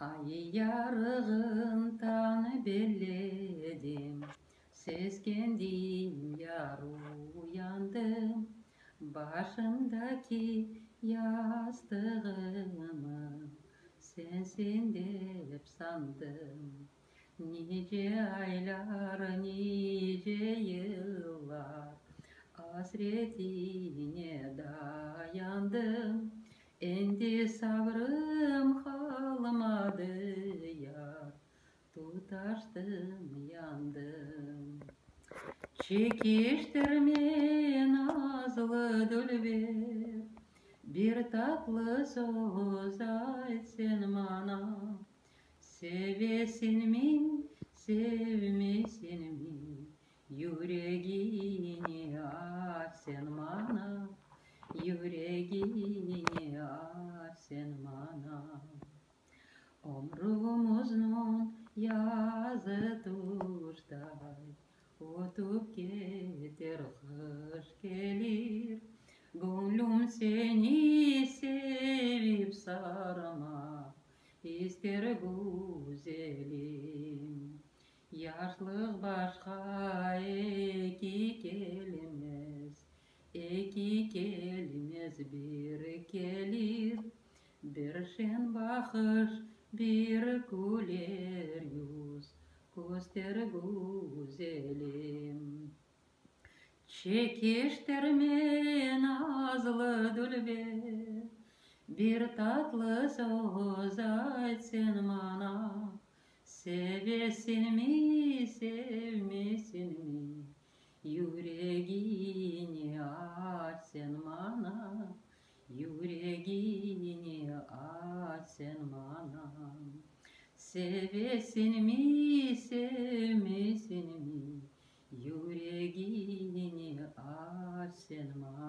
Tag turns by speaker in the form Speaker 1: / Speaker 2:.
Speaker 1: Ay yarığın tanı belledim, seskendim yar uyandım. Başımdaki yastığımı sensin hep sandım. Nice aylar, nice yıllar hasretine dayandım. Endi sabrım kalmadı yar, tutaştım yandım. Çekiştirme nazlı dülber, bir tatlı söz aytsen bana. Sevesin mi, sevmesin mi, yüreğini aç sen bana. Yüreğini aç sen bana. Ömrümüzün yazı tuştay, ötüp getir kış gelir. Gönlüm seni sevip sarma, ister güzelim. Yaşlık başka iki gelmez, iki gelmez bir gelir. Bir şen bakış, bir güler yüz, göster güzelim. Çekiştirme nazlı dülber, bir tatlı söz aytsen bana. Sevesin mi, sevmesin mi, yüreğini aç sen bana. Yüreğini aç sen bana. Sevesin mi, sevmesin mi, yüreğini aç sen bana.